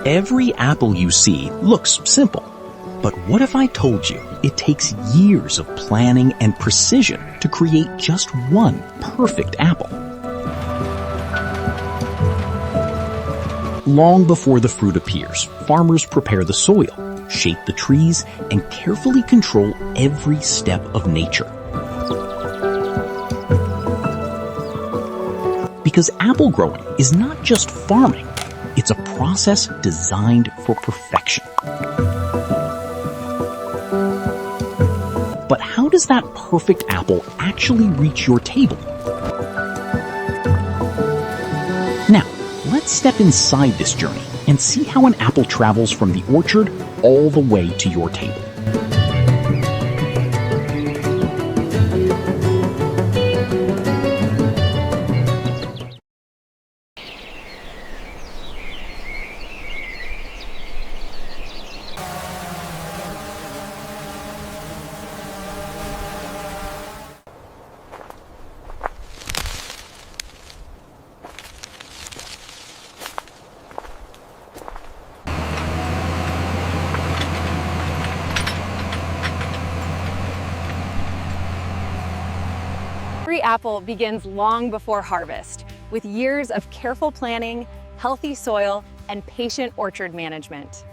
Every apple you see looks simple. But what if I told you it takes years of planning and precision to create just one perfect apple? Long before the fruit appears, farmers prepare the soil, shape the trees, and carefully control every step of nature. Because apple growing is not just farming, it's a process designed for perfection. But how does that perfect apple actually reach your table? Now, let's step inside this journey and see how an apple travels from the orchard all the way to your table. Every apple begins long before harvest, with years of careful planning, healthy soil, and patient orchard management.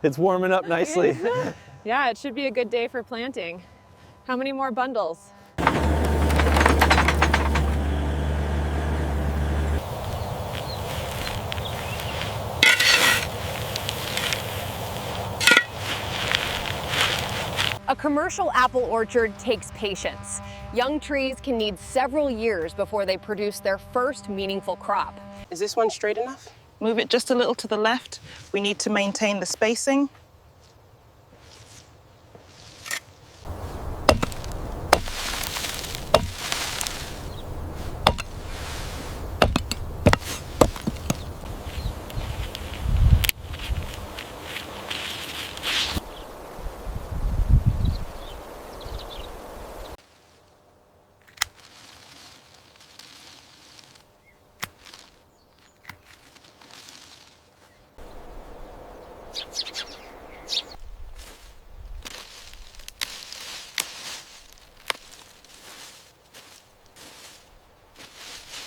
It's warming up nicely. Yeah, it should be a good day for planting. How many more bundles? A commercial apple orchard takes patience. Young trees can need several years before they produce their first meaningful crop. Is this one straight enough? Move it just a little to the left. We need to maintain the spacing.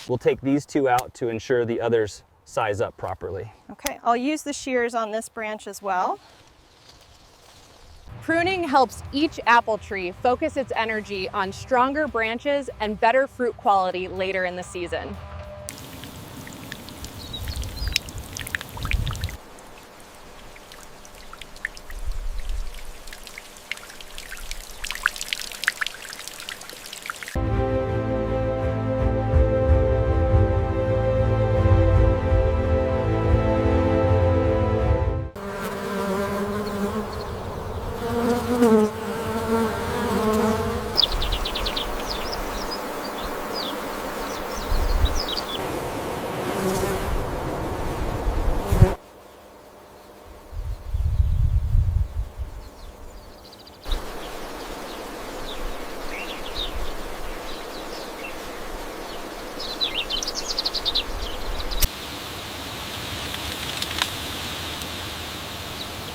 We'll take these two out to ensure the others size up properly. Okay, I'll use the shears on this branch as well. Pruning helps each apple tree focus its energy on stronger branches and better fruit quality later in the season.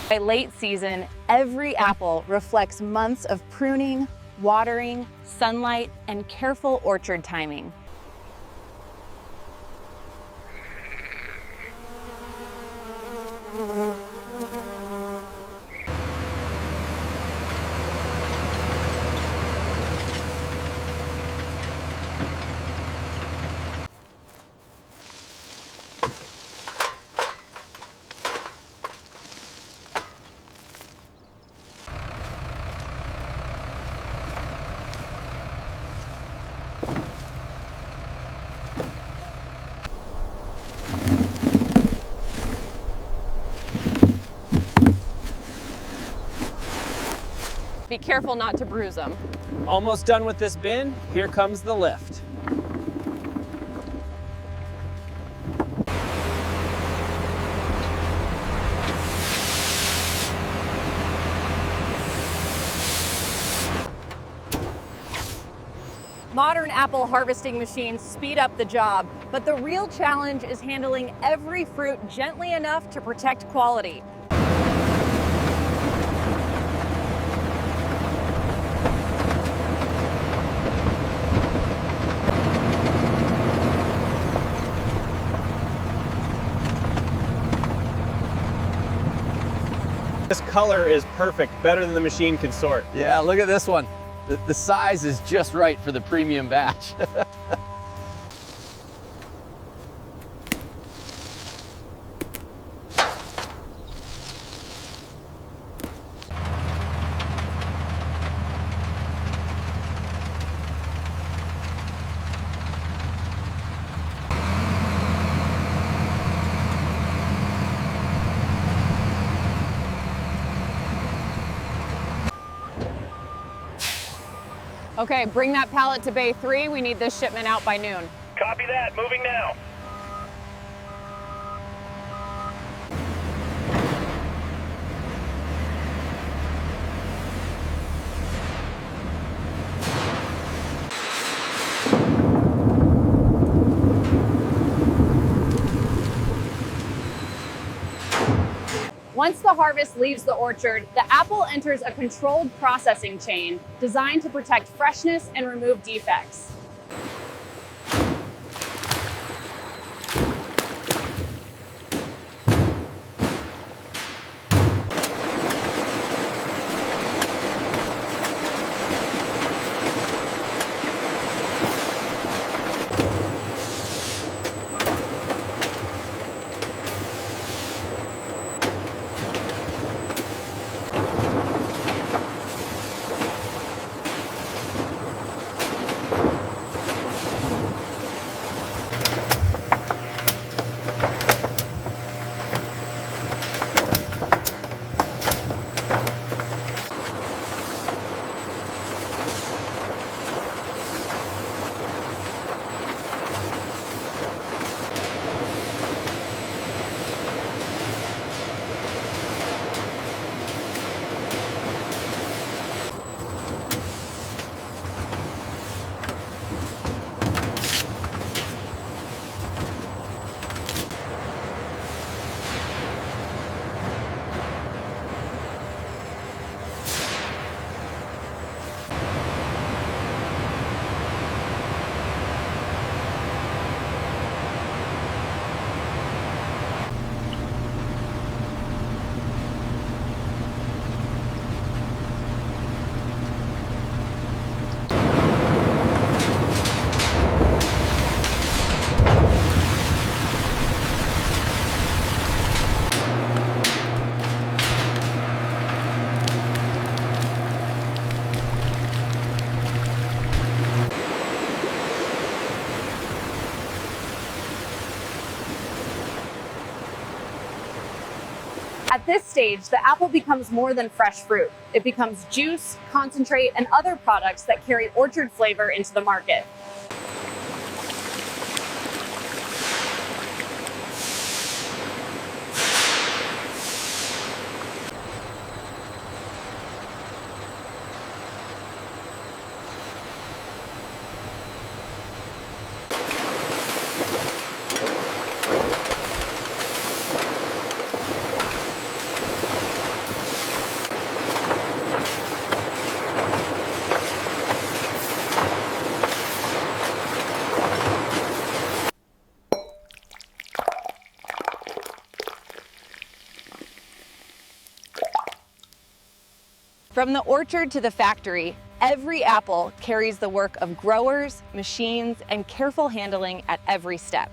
By late season, every apple reflects months of pruning, watering, sunlight, and careful orchard timing. Be careful not to bruise them. Almost done with this bin. Here comes the lift. Modern apple harvesting machines speed up the job, but the real challenge is handling every fruit gently enough to protect quality. This color is perfect, better than the machine can sort. Yeah, look at this one. The size is just right for the premium batch. Okay, bring that pallet to Bay 3. We need this shipment out by noon. Copy that. Moving now. Once the harvest leaves the orchard, the apple enters a controlled processing chain designed to protect freshness and remove defects. At this stage, the apple becomes more than fresh fruit. It becomes juice, concentrate, and other products that carry orchard flavor into the market. From the orchard to the factory, every apple carries the work of growers, machines, and careful handling at every step.